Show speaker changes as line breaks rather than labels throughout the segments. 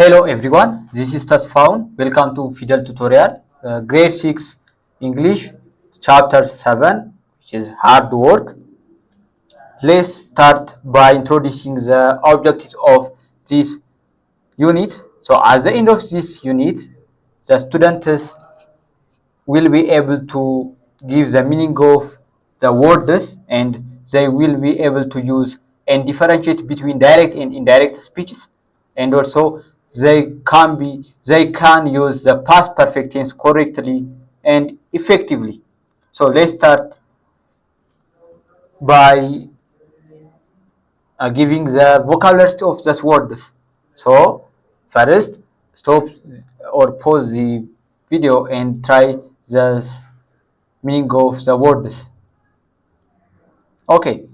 Hello everyone, this is Tasfaun. Welcome to Fidel Tutorial, Grade 6 English, Chapter 7, which is hard work. Let's start by introducing the objectives of this unit. So at the end of this unit, the students will be able to give the meaning of the words, and they will be able to use and differentiate between direct and indirect speeches, and also they can use the past perfect tense correctly and effectively. So let's start by giving the vocabulary of those words. So first, stop or pause the video and try the meaning of the words. Okay,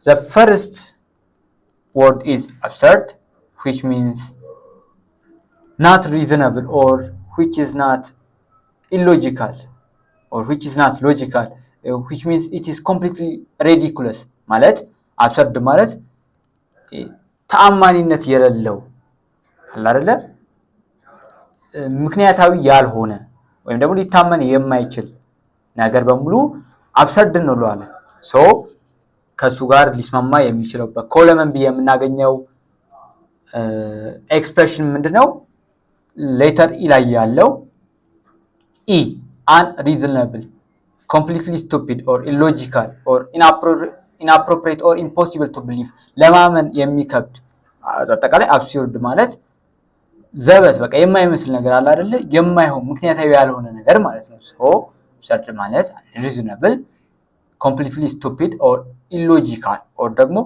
the first word is absurd, which means not reasonable, or which is not illogical, or which is not logical, which means it is completely ridiculous ማለት absurd ማለት ተአማኒነት የሌለው አለ አይደለ ምክንያታዊ ያልሆነ ወይም ደግሞ ሊታመን የማይችል ነገር በሙሉ absurd እንለዋለን። ሶ ከሱ ጋር ሊስማማ የሚችለው በኮለመን ቢ የምናገኘው ኤክስፕሬሽን ምንድነው? ሌተር ኢ ላይ ያለው ኢ unreasonable, completely stupid or illogical or inappropriate or impossible to believe ለማመን የሚከብድ አጠቃላይ absurd ማለት ዘበት በቃ የማይመስል ነገር አለ አይደለ የማይሆን ምክንያታዊ ያልሆነ ነገር ማለት ነው። ሶ absurd ማለት unreasonable, completely stupid or illogical or ደግሞ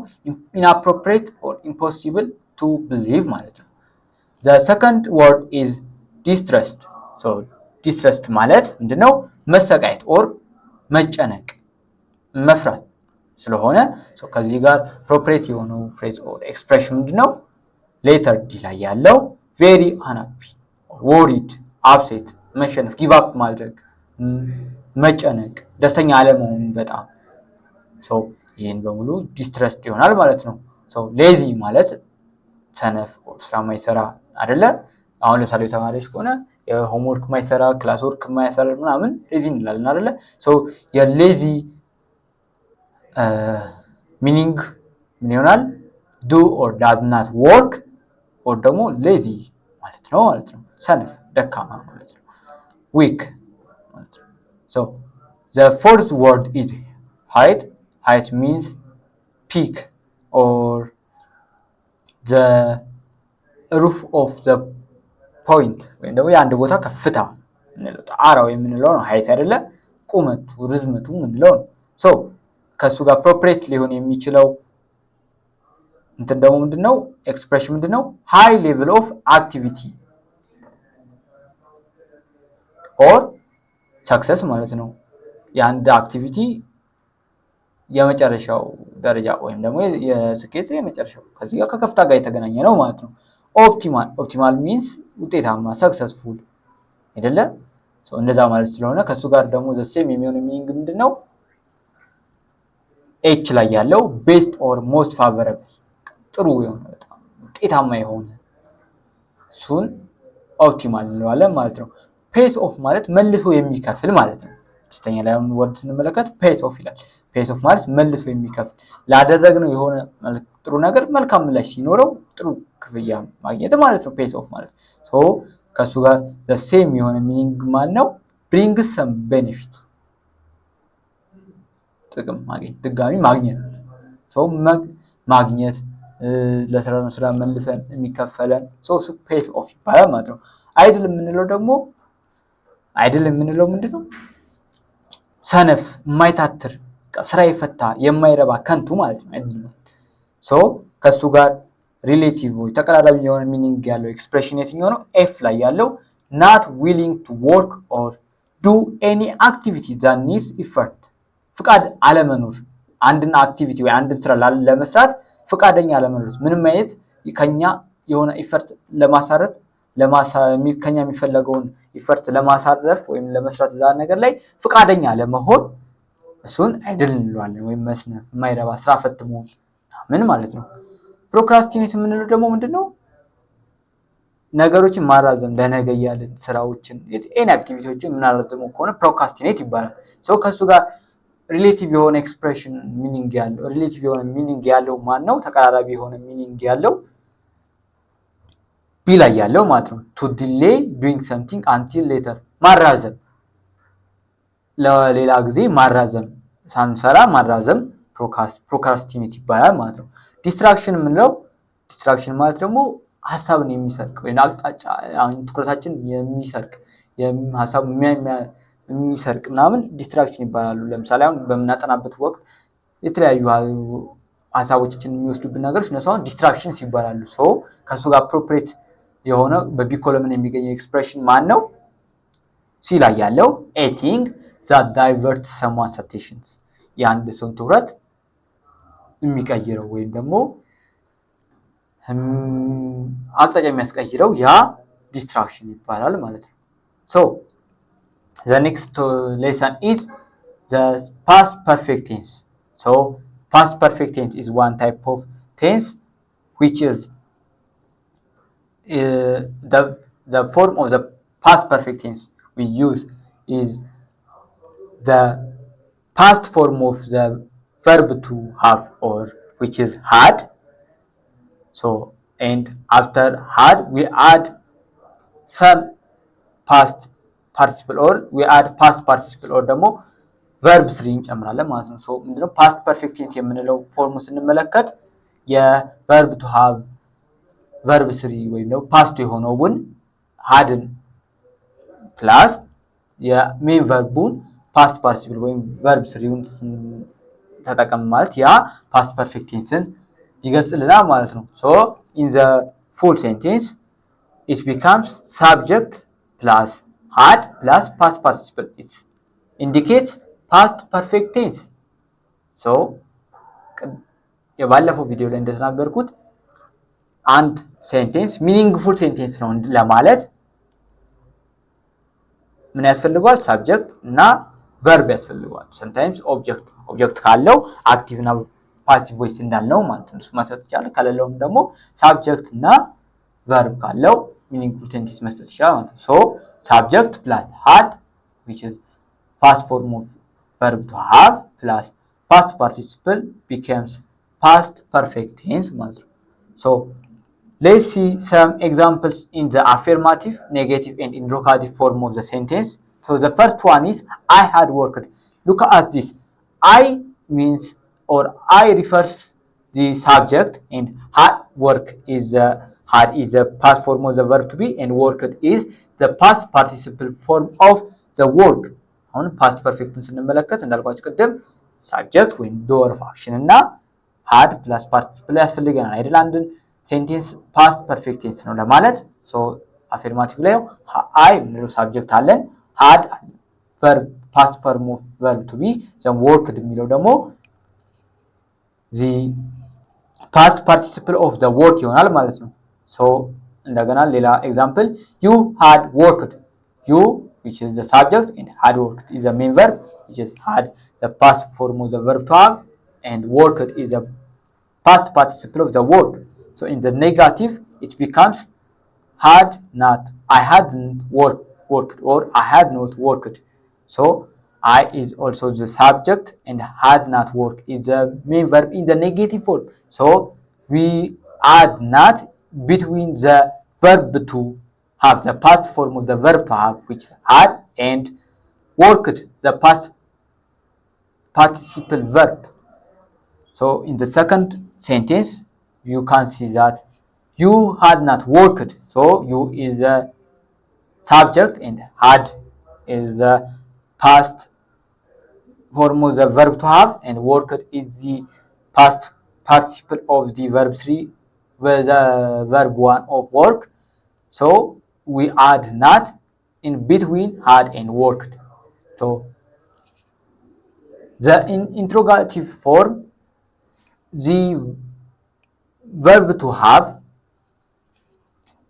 inappropriate or impossible to believe ማለት ነው። The second word is distressed. So distressed ማለት ምንድነው? መሰቃየት or መጨነቅ መፍራት ስለሆነ ከዚህ ጋር appropriate የሆነው phrase or expression ምንድነው? later d ላይ ያለው very unhappy, worried, upset, መሸነፍ give up ማድረግ መጨነቅ ደስተኛ አለመሆን በጣም ይሄን በሙሉ distressed ይሆናል ማለት ነው። lazy ማለት ሰነፍ ስራ ማይሰራ አይደለ አሁን ለምሳሌ ተማሪዎች ከሆነ የሆምወርክ ማይሰራ ክላስ ወርክ ማይሰራ ምናምን lazy እንላለን አይደለ የሌዚ ሚኒንግ ምን ይሆናል? do or does not work or ደግሞ lazy ማለት ነው ሰነፍ ደካማ ማለት ነው weak ማለት ነው። So the fourth word is height. Height means peak or the roof of the point ወይም ደግሞ የአንድ ቦታ ከፍታ እንለው ጣራው የምንለው ነው height አይደለ ቁመቱ ርዝመቱ ምንለው ነው። so ከሱ ጋር appropriate ሊሆን የሚችለው እንትን ደግሞ ምንድነው? ኤክስፕሬሽን ምንድነው? high level of activity or success ማለት ነው። የአንድ አክቲቪቲ የመጨረሻው ደረጃ ወይም ደግሞ የስኬት የመጨረሻው ከዚህ ጋር ከከፍታ ጋር የተገናኘ ነው ማለት ነው። ኦፕቲማል means ውጤታማ successful አይደለ እንደዛ ማለት ስለሆነ ከሱ ጋር ደግሞ the same የሚሆነው ሚኒንግ ምንድነው? ኤች ላይ ያለው ቤስት ኦር ሞስት ፋቨረብል ጥሩ የሆነ በጣም ውጤታማ የሆነ እሱን ኦፕቲማል እንለዋለን ማለት ነው። ፔስ ኦፍ ማለት መልሶ የሚከፍል ማለት ነው። ስተኛ ላይ ወርድ ስንመለከት ፔስ ኦፍ ይላል። ፔስ ኦፍ ማለት መልሶ የሚከፍል ላደረግነው የሆነ ጥሩ ነገር መልካም ምላሽ ሲኖረው ጥሩ ክፍያ ማግኘት ማለት ነው ፔስ ኦፍ ማለት። ከሱ ጋር the same የሆነ ሚኒንግ ማለት ነው brings some benefit ጥቅም ማግኘት ድጋሚ ማግኘት ማግኘት ለሰራነው ስራ መልሰን የሚከፈለን ፔስ ኦፍ ይባላል ማለት ነው። አይድል የምንለው ምንድነው? ሰነፍ የማይታትር ስራ የፈታ የማይረባ ከንቱ ማለት ነው አይድል። ከሱ ጋር ሪሌቲቭ ወይ ተቀራራቢ የሆነ ሚኒንግ ያለው ኤክስፕሬሽን የትኛው ነው? ኤፍ ላይ ያለው not willing to work or do any activity that needs effort. ፍቃድ አለመኖር አንድን አክቲቪቲ ወይ አንድን ስራ ለመስራት ፍቃደኛ አለመኖር ምንም አይነት ከኛ የሆነ ኢፈርት ለማሳረፍ ከኛ የሚፈልገውን ኢፈርት ለማሳረፍ ወይም ለመስራት እዛ ነገር ላይ ፍቃደኛ ለመሆን እሱን አይድል እንለዋለን ወይም መስነፍ የማይረባ ስራ ፈት መሆን ምን ማለት ነው። ፕሮክራስቲኔት የምንለው ደግሞ ምንድነው? ነገሮችን ማራዘም ለነገ እያልን ስራዎችን ኤኒ አክቲቪቲዎችን የምናራዘመው ከሆነ ፕሮካስቲኔት ይባላል። ከሱ ጋር ሪሌቲቭ የሆነ ኤክስፕሬሽን ሚኒንግ ያለው ሪሌቲቭ የሆነ ሚኒንግ ያለው ማን ነው? ተቀራራቢ የሆነ ሚኒንግ ያለው ቢ ላይ ያለው ማለት ነው። ቱ ዲሌይ ዱይንግ ሰምቲንግ አንቲል ሌተር ማራዘም፣ ለሌላ ጊዜ ማራዘም፣ ሳንሰራ ማራዘም ፕሮካስቲኔት ይባላል ማለት ነው። ዲስትራክሽን የምንለው ዲስትራክሽን ማለት ደግሞ ሀሳብን የሚሰርቅ ወይም አቅጣጫ ትኩረታችን የሚሰርቅ ሀሳብ የሚሰርቅ ምናምን ዲስትራክሽን ይባላሉ። ለምሳሌ አሁን በምናጠናበት ወቅት የተለያዩ ሀሳቦችን የሚወስዱብን ነገሮች እነሱ አሁን ዲስትራክሽንስ ይባላሉ። ከእሱ ጋር አፕሮፕሬት የሆነ በቢ ኮለምን የሚገኘው ኤክስፕሬሽን ማን ነው? ሲ ላይ ያለው ኤቲንግ ዛት ዳይቨርት ሰምዋንስ አቴንሽን፣ የአንድ ሰውን ትኩረት የሚቀይረው ወይም ደግሞ አቅጣጫ የሚያስቀይረው ያ ዲስትራክሽን ይባላል ማለት ነው። the next lesson is the past perfect tense. Past perfect tense is one type of tense which is the form of the past perfect tense we use is the past form of the verb to have, or which is had. And after had we add some past participle, or we add past participle or ደግሞ verb 3 እንጨምራለን ማለት ነው። ምንድነው past perfect tense የምንለው ፎርሙ ስንመለከት የverb to have verb 3 ወይም ደግሞ past የሆነውን hadን ፕላስ የሜን verb-ን past participle ወይም verb 3ን ተጠቀም ማለት ያ past perfect tense-ን ይገልጽልናል ማለት ነው። in the full sentence it becomes subject plus had plus past participle. It indicates past perfect tense. የባለፈው ቪዲዮ ላይ እንደተናገርኩት አንድ ሴንቴንስ ሚኒንግፉል ሴንቴንስ ነው ለማለት ምን ያስፈልገዋል? ሳብጀክት እና ቨርብ ያስፈልገዋል። sometimes ኦብጀክት ካለው አክቲቭ እና ፓሲቭ ቮይስ እንዳልነው ማለት ነው እሱ መስጠት ይቻላል። ከሌለውም ደግሞ ሳብጀክት እና ቨርብ ካለው ሚኒንግፉል ሴንቴንስ መስጠት ይችላል ማለት ነው። subject plus had, which is past form of verb to have, plus past participle becomes past perfect tense ማለት ነው። Let's see some examples in the affirmative, negative and interrogative form of the sentence. The first one is I had worked. Look at this. I means, or I refers the subject, and had work is the past form of the verb to be, and worked is the past participle form of the work. አሁን past perfectን ስንመለከት እንዳልኳችሁ ቅድም subject ወይም doer of action እና had plus participle ያስፈልገናል አይደል? አንድን ሴንቴንስ past perfect tense ነው ለማለት affirmative ላይ I ምንለው subject አለን፣ had verb past form of verb to be, then worked የሚለው ደግሞ the past participle of the work ይሆናል ማለት ነው። እንደገና ሌላ ኤግዛምፕል you had worked. You, which is the subject, and had worked is the main verb, which is had the past form of the verb to have, and worked is the past participle of the work. In the negative it becomes had not, I hadn't worked, or I had not worked. I is also the subject and had not worked is the main verb in the negative form. We add not between the verb to have, the past form of the verb to have, which is had, and worked, the past participle verb. In the second sentence you can see that you had not worked. You is the subject and had is the past form of the verb to have, and worked is the past participle of the verb 3 with the verb 1 of work. We add not in between had and worked. The interrogative form, the verb to have,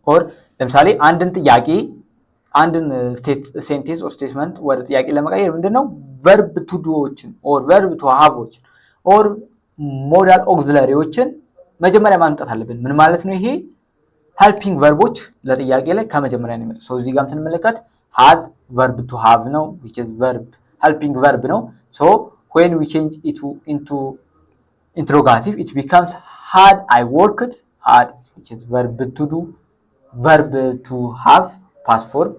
or ለምሳሌ አንድን ጥያቄ አንድን ሴንቴንስ ኦር ስቴትመንት ወደ ጥያቄ ለመቀየር ምንድነው verb to doዎችን or verb to haveዎችን or ሞዳል ኦክሲለሪዎችን መጀመሪያ ማምጣት አለብን። ምን ማለት ነው ይሄ? ሄልፒንግ ቨርቦች ለጥያቄ ላይ ከመጀመሪያ ነው የሚመጡት። እዚህ ጋር ስንመለከት had verb to have ነው which is verb helping verb ነው። so when we change it into interrogative it becomes had I worked, had which is verb to do, verb to have past form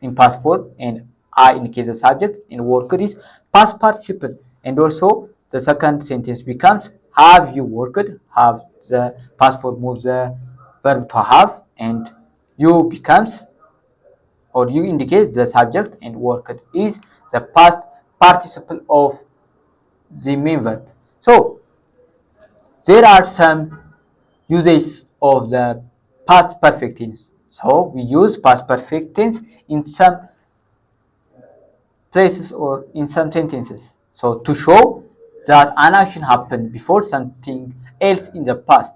in past form, and I indicates the subject, and worked is past participle. And also the second sentence becomes have you worked, have the past form moves the verb to have, and you becomes or you indicates the subject, and worked is the past participle of the main verb. So there are some uses of the past perfect tense. So we use past perfect tense in some places or in some sentences. So to show that an action happened before something else in the past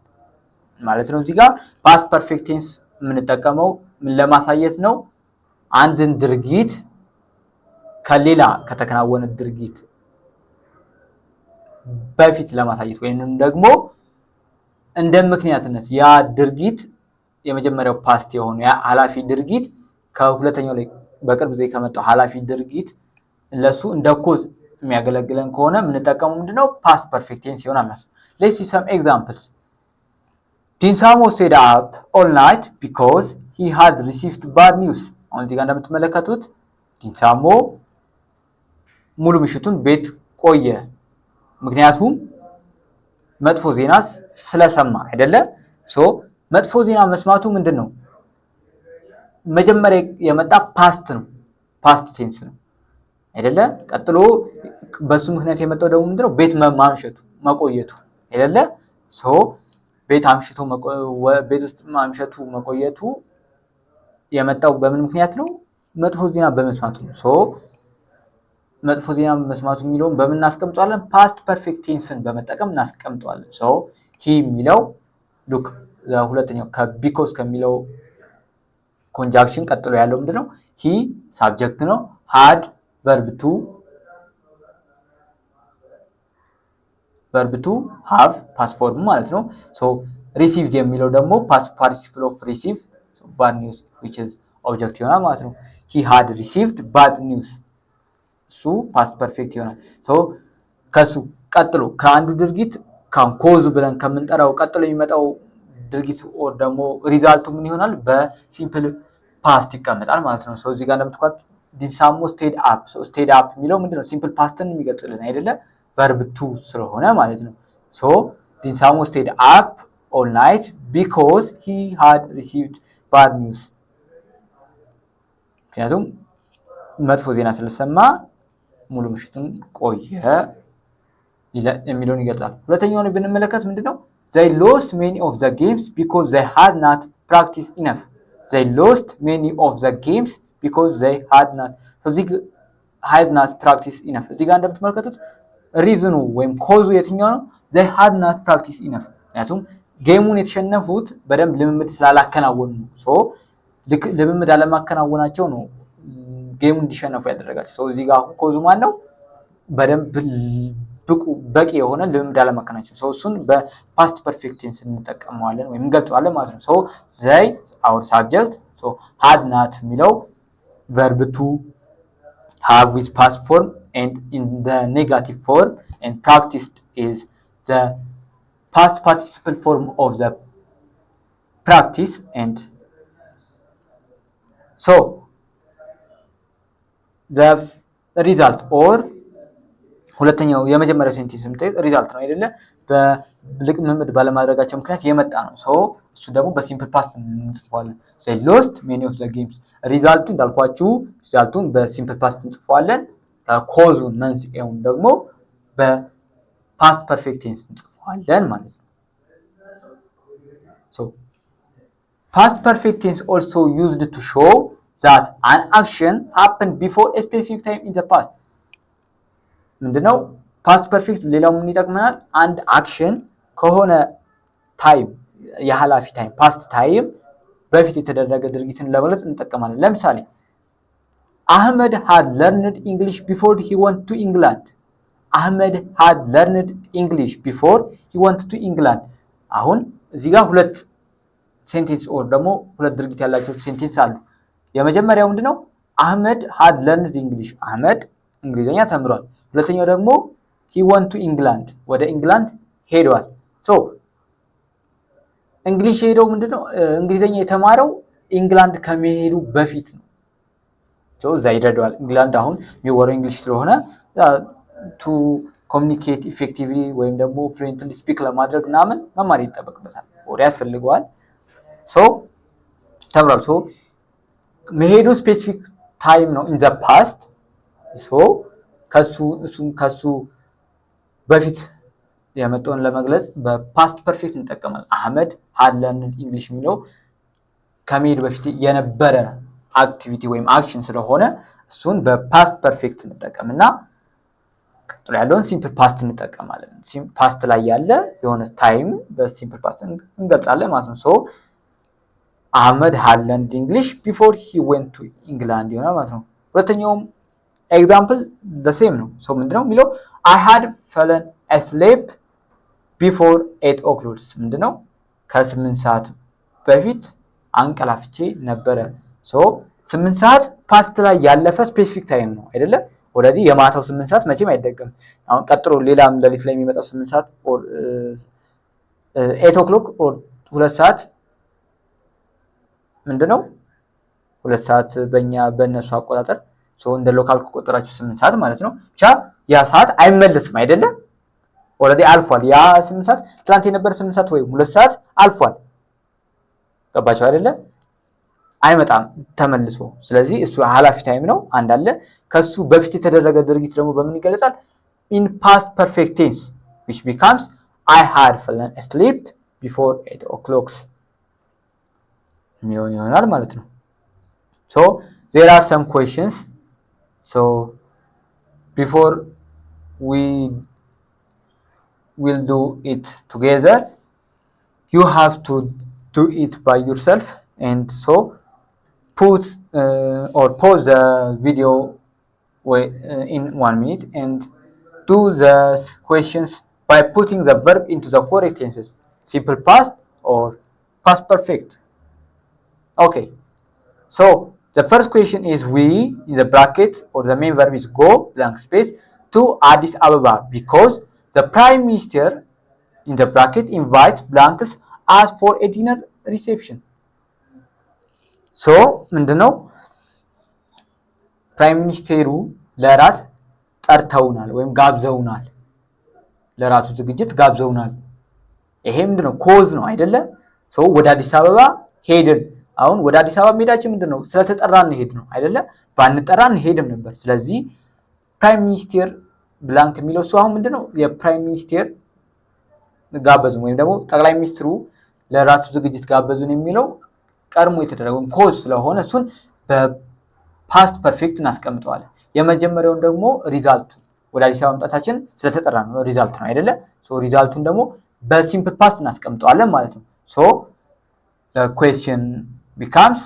ማለት ነው። እዚህ ጋር past perfect tense የምንጠቀመው ምን ለማሳየት ነው? አንድን ድርጊት ከሌላ ከተከናወነ ድርጊት በፊት ለማሳየት ወይንም ደግሞ እንደ ምክንያትነት ያ ድርጊት የመጀመሪያው ፓስት የሆነ ያ ኃላፊ ድርጊት ከሁለተኛው ላይ በቅርብ ጊዜ ከመጣው ኃላፊ ድርጊት ለሱ እንደ ኮዝ የሚያገለግለን ከሆነ የምንጠቀመው ምንድነው? ፓስት ፐርፌክት ቴንስ ይሆናል ማለት ነው። let's see some examples. Dinsamo stayed up all night because he had received bad news. አሁን እዚህ ጋር እንደምትመለከቱት ዲንሳሞ ሙሉ ምሽቱን ቤት ቆየ ምክንያቱም መጥፎ ዜና ስለሰማ አይደለ? ሶ መጥፎ ዜና መስማቱ ምንድነው? መጀመሪያ የመጣ ፓስት ነው፣ ፓስት ቴንስ ነው አይደለ? ቀጥሎ በሱ ምክንያት የመጣው ደግሞ ምንድነው? ቤት ማምሸቱ መቆየቱ አይደለ? ሶ ቤት አምሽቶ ቤት ውስጥ ማምሸቱ መቆየቱ የመጣው በምን ምክንያት ነው? መጥፎ ዜና በመስማቱ ነው። ሶ መጥፎ ዜና መስማቱ የሚለውን በምን እናስቀምጠዋለን? ፓስት ፐርፌክት ቴንስን በመጠቀም እናስቀምጠዋለን። ሶ ሂ የሚለው ሉክ ሁለተኛው ከቢኮዝ ከሚለው ኮንጃክሽን ቀጥሎ ያለው ምንድነው? ሂ ሳብጀክት ነው። had verb to have past form ማለት ነው። ሶ received የሚለው ደግሞ past participle of receive bad news which is object ይሆናል ማለት ነው። he had received bad news እሱ ፓስት ፐርፌክት ይሆናል። ሶ ከሱ ቀጥሎ ከአንዱ ድርጊት ኮዝ ብለን ከምንጠራው ቀጥሎ የሚመጣው ድርጊት ኦር ደግሞ ሪዛልቱ ምን ይሆናል? በሲምፕል ፓስት ይቀመጣል ማለት ነው። ሶ እዚህ ጋር እንደምትቋጥ ዲንሳሞ ስቴድ አፕ። ሶ ስቴድ አፕ የሚለው ምንድነው? ሲምፕል ፓስትን የሚገልጽልን አይደለ? verb to ስለሆነ ማለት ነው። ሶ ዲንሳሞ ስቴድ አፕ all night because he had received bad news ምክንያቱም መጥፎ ዜና ስለሰማ ሙሉ ምሽቱን ቆየ የሚለውን ይገልጻል። ሁለተኛው ላይ ብንመለከት ምንድነው? they lost many of the games because they had not practiced enough. they lost many of the games because they had not practiced enough. እዚህ ጋር እንደምትመለከቱት ሪዝኑ ወይም ኮዙ የትኛው ነው? they had not practiced enough ምክንያቱም ጌሙን የተሸነፉት በደንብ ልምምድ ስላላከናወኑ ነው። ሶ ልምምድ አለማከናወናቸው ነው ጌሙን እንዲሸነፉ ያደረጋቸው። ሶ እዚህ ጋር ኮዙ ማን ነው? በደንብ በቂ የሆነ ልምምድ አለማከናወናቸው። ሶ እሱን በፓስት ፐርፌክት ቴንስ እንጠቀመዋለን ወይም እንገልጸዋለን ማለት ነው። ሶ they our subject, so had not የሚለው verb to have with past form and in the negative form, and practiced is the past participle form of the practice. And so the result or ሁለተኛው የመጀመሪያው ሴንቴንስ ምንጠይቅ ሪዛልት ነው አይደለ? በልምምድ ባለማድረጋቸው ምክንያት የመጣ ነው። ሶ እሱ ደግሞ በሲምፕል ፓስት እንጽፈዋለን። they lost many of the games ሪዛልቱ እንዳልኳችሁ ሪዛልቱን በሲምፕል ፓስት እንጽፈዋለን። ኮዙን መንስኤውን ደግሞ በፓስት ፐርፌክት ቴንስ እንጽፈዋለን ማለት ነው። so past perfect tense also used to show that an action happened before a specific time in the past. ምንድነው? ፓስት ፐርፌክት ሌላው ምን ይጠቅመናል? አንድ አክሽን ከሆነ ታይም የኃላፊ ታይም ፓስት ታይም በፊት የተደረገ ድርጊትን ለመግለጽ እንጠቀማለን። ለምሳሌ አህመድ had learned English before he went to England. አህመድ had learned English before he went to England. አሁን እዚህ ጋር ሁለት ሴንቴንስ ኦር ደግሞ ሁለት ድርጊት ያላቸው ሴንቴንስ አሉ። የመጀመሪያው ምንድነው? አህመድ had learned English አህመድ እንግሊዘኛ ተምሯል። ሁለተኛው ደግሞ he went to England ወደ ኢንግላንድ ሄዷል። ሶ እንግሊሽ ሄደው ምንድነው እንግሊዘኛ የተማረው ኢንግላንድ ከመሄዱ በፊት ነው። ሶ እዛ ይረዳዋል። ኢንግላንድ አሁን የሚወራው እንግሊሽ ስለሆነ ቱ ኮሚኒኬት ኢፌክቲቭሊ ወይም ደግሞ ፍሉዌንትሊ ስፒክ ለማድረግ ምናምን መማር ይጠበቅበታል ወር ያስፈልገዋል። ሶ ተምሯል። ሶ መሄዱ ስፔሲፊክ ታይም ነው ኢን ዘ ፓስት። ሶ ከሱ በፊት የመጣውን ለመግለጽ በፓስት ፐርፌክት እንጠቀማለን። አህመድ had learned English የሚለው ከመሄድ በፊት የነበረ አክቲቪቲ ወይም አክሽን ስለሆነ እሱን በፓስት ፐርፌክት እንጠቀምና ቀጥሎ ያለውን ሲምፕል ፓስት እንጠቀማለን። ፓስት ላይ ያለ የሆነ ታይም በሲምፕል ፓስት እንገልጻለን ማለት ነው። ሶ አህመድ had learned English before he went to England ይሆናል ማለት ነው። ሁለተኛውም ኤግዛምፕል the same ነው። ሶ ምንድነው የሚለው I had fallen asleep before 8 o'clock ምንድነው ከ8 ሰዓት በፊት አንቀላፍቼ ነበረ። ሶ 8 ሰዓት ፓስት ላይ ያለፈ ስፔሲፊክ ታይም ነው አይደለ? ኦልሬዲ የማታው 8 ሰዓት መቼም አይደገም። አሁን ቀጥሎ ሌላም ሌሊት ላይ የሚመጣው 8 ሰዓት ኦር 8 o'clock ኦር 2 ሰዓት ምንድነው 2 ሰዓት በእነሱ አቆጣጠር ሶ እንደ ሎካል ቁጥራችሁ 8 ሰዓት ማለት ነው። ብቻ ያ ሰዓት አይመለስም አይደለ? ኦልሬዲ አልፏል። ያ 8 ሰዓት ትናንት የነበረ 8 ሰዓት ወይ 2 ሰዓት አልፏል። ገባችሁ አይደለ? አይመጣም ተመልሶ። ስለዚህ እሱ ኃላፊ ታይም ነው አንድ አለ። ከሱ በፊት የተደረገ ድርጊት ደግሞ በምን ይገለጻል? in past perfect tense which becomes I had fallen asleep before 8 o'clock የሚሆን ይሆናል ማለት ነው። so there are some questions. so before we will do it together you have to do it by yourself and so put or pause the video in 1 minute and do the questions by putting the verb into the correct tenses, simple past or past perfect. Okay, so the first question is we in the bracket or the main verb is go blank space to Addis Ababa because the Prime Minister in the bracket invites blankets as for a dinner reception. so ምንድነው ፕራይም ሚኒስቴሩ ለራት ጠርተውናል ወይም ጋብዘውናል። ለራቱ ዝግጅት ጋብዘውናል። ይሄ ምንድነው ኮዝ ነው አይደለ? ሶ ወደ አዲስ አበባ ሄድን። አሁን ወደ አዲስ አበባ ሄዳችን ምንድነው ስለተጠራን ሄድ ነው አይደለ? ባንጠራን ሄድም ነበር። ስለዚህ ፕራይም ሚኒስቴር ብላንክ የሚለው እሱ አሁን ምንድነው የፕራይም ሚኒስቴር ጋበዙን ወይም ደግሞ ጠቅላይ ሚኒስትሩ ለራቱ ዝግጅት ጋበዙን የሚለው ቀድሞ የተደረገው ኮዝ ስለሆነ እሱን በፓስት ፐርፌክት እናስቀምጠዋለን። የመጀመሪያውን ደግሞ ሪዛልቱ ወደ አዲስ አበባ መምጣታችን ስለተጠራ ነው ሪዛልት ነው አይደለ? ሶ ሪዛልቱን ደግሞ በሲምፕል ፓስት እናስቀምጠዋለን ማለት ነው። ሶ the question becomes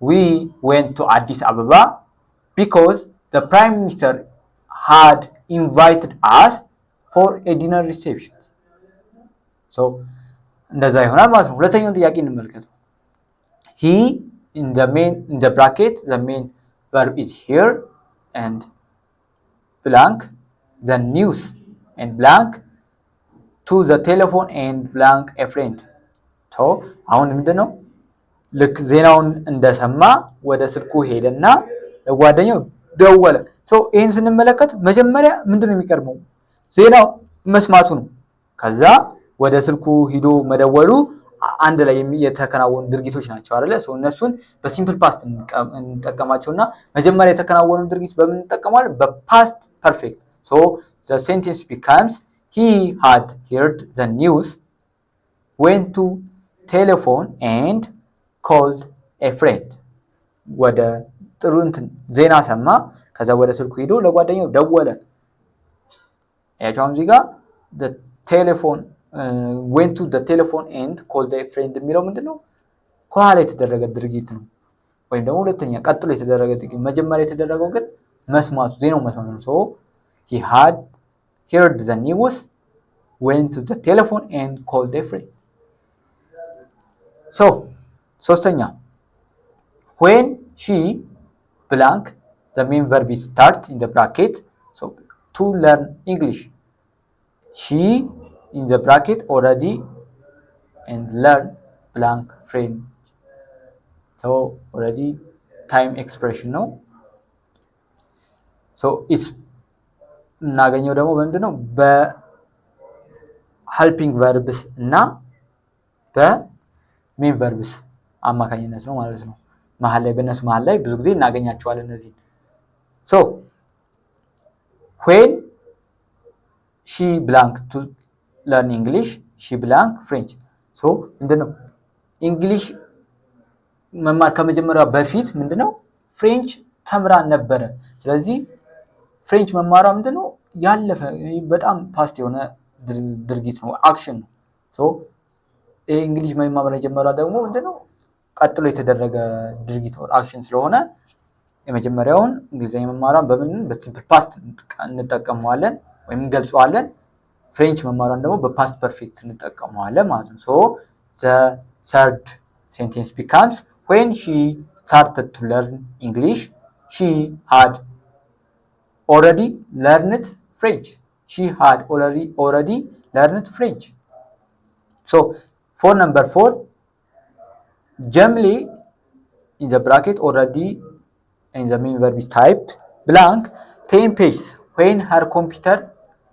we went to Addis Ababa because the Prime Minister had invited us for a dinner reception. so እንደዛ ይሆናል ማለት ነው። ሁለተኛውን ጥያቄ እንመልከት። he in the bracket the main verb is here and blank the news and blank to the telephone and blank a friend. so አሁን ምንድነው ልክ ዜናውን እንደሰማ ወደ ስልኩ ሄደና ለጓደኛው ደወለ። so ይሄን ስንመለከት መጀመሪያ ምንድነው የሚቀርበው? ዜናው መስማቱ ነው። ከዛ ወደ ስልኩ ሂዶ መደወሉ አንድ ላይ የተከናወኑ ድርጊቶች ናቸው አይደለ? ሶ እነሱን በሲምፕል ፓስት እንጠቀማቸውና መጀመሪያ የተከናወኑ ድርጊት በምን እንጠቀማለን? በፓስት ፐርፌክት። so the sentence becomes he had heard the news, went to telephone and called a friend. ወደ ጥሩ ዜና ሰማ፣ ከዛ ወደ ስልኩ ሄዶ ለጓደኛው ደወለ። ያቻውን እዚህ ጋር the telephone went to the telephone and called a friend የሚለው ምንድነው? ከኋላ የተደረገ ድርጊት ነው ወይም ደግሞ ሁለተኛ ቀጥሎ የተደረገ ድርጊት። መጀመሪያ የተደረገው ግን መስማቱ ዜናው መስማቱ ነው። so he had heard the news, went to the telephone and called a friend. so ሶስተኛ when she blank the main verb is start in the bracket so to learn English she in the bracket already and learn blank French so already time expression ነው so it's እናገኘው ደግሞ ምንድነው በhelping verbs እና በሜን verbs አማካኝነት ነው ማለት ነው መሃል ላይ በእነሱ መሃል ላይ ብዙ ጊዜ እናገኛቸዋለን እነዚህ so when she blank to learn English she blank French so ምንድነው እንግሊሽ መማር ከመጀመሪያው በፊት ምንድነው ፍሬንች ተምራ ነበረ ስለዚህ ፍሬንች መማሯ ምንድነው ያለፈ በጣም ፓስት የሆነ ድርጊት ነው አክሽን ነው ሶ እንግሊሽ መማር ጀመራ ደግሞ ምንድነው ቀጥሎ የተደረገ ድርጊት ነው አክሽን ስለሆነ የመጀመሪያውን እንግሊዘኛ መማሯን በምን በሲምፕል ፓስት እንጠቀመዋለን ወይም እንገልጸዋለን ፍሬንች መማሯን ደግሞ በፓስት ፐርፌክት እንጠቀመዋለን ማለት ነው so the third sentence becomes when she started to learn English she had already learned French she had already learned French so for number 4 Jamili in the bracket already and the main verb is typed blank 10 pages when her computer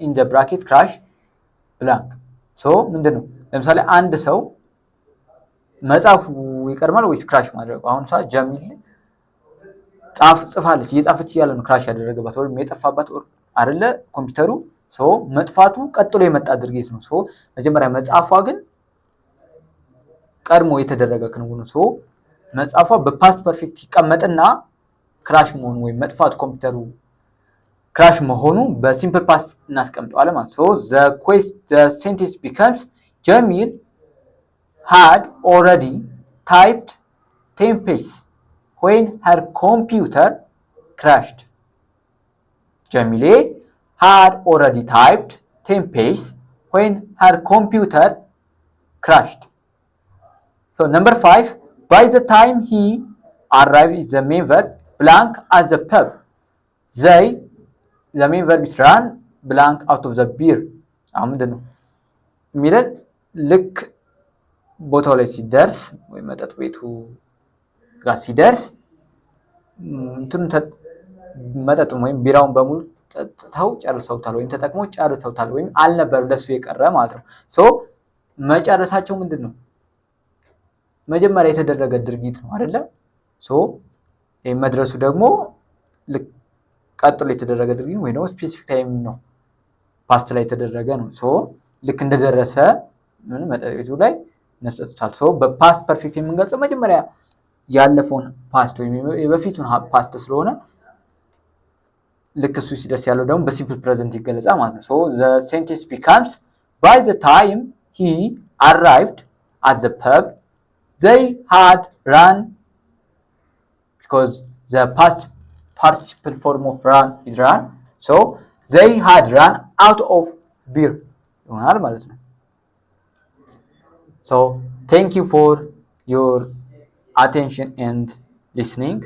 in the bracket crash blank so ምንድነው ለምሳሌ አንድ ሰው መጻፉ ይቀርማል ወይስ ክራሽ ማድረግ አሁን ሰዓት ጀሚል ጽፋለች እየጻፈች ያለ ነው ክራሽ ያደረገባት ወይም የጠፋባት አይደለ ኮምፒውተሩ ሶ መጥፋቱ ቀጥሎ የመጣ ድርጊት ነው ሶ መጀመሪያ መጻፏ ግን ቀድሞ የተደረገ ክንውን ሶ መጻፏ በፓስት ፐርፌክት ይቀመጥና ክራሽ መሆኑ ወይም መጥፋት ኮምፒውተሩ ክራሽ መሆኑ በሲምፕል ፓስት እናስቀምጠዋለን ማለት ሶ the sentence becomes Jamil had already typed 10 pages when her computer crashed. Jamile had already typed 10 pages when her computer crashed. So number 5, by the time he arrived is the main verb blank at the pub. They, the main verb is run blank out of the beer. ምንድነው የሚለን ልክ ቦታው ላይ ሲደርስ ወይ መጠጥ ቤቱ ጋር ሲደርስ መጠጡን ወይም ቢራውን በሙሉ ጠጥተው ጨርሰውታል ወይም ተጠቅመው ጨርሰውታል ወይም አልነበር ለሱ የቀረ ማለት ነው ሶ መጨረሳቸው ምንድነው መጀመሪያ የተደረገ ድርጊት ነው አይደለ ሶ መድረሱ ደግሞ ልክ ቀጥሎ የተደረገ ድርጊት ወይ ነው ስፔሲፊክ ታይም ነው ፓስት ላይ የተደረገ ነው ሶ ልክ እንደደረሰ ምን መጠጥ ቤቱ ላይ ነስተታል ሶ በፓስት ፐርፌክት የምንገልጸው መጀመሪያ ያለፈውን ፓስት ወይ የበፊቱን ፓስት ስለሆነ ልክ እሱ ሲደርስ ያለው ደግሞ በሲምፕል ፕሬዘንት ይገለጻል ማለት ነው so the sentence becomes by the time he arrived at the pub they had run because the past participle form of run is run so they had run out of beer ይሆናል ማለት ነው so thank you for your attention and listening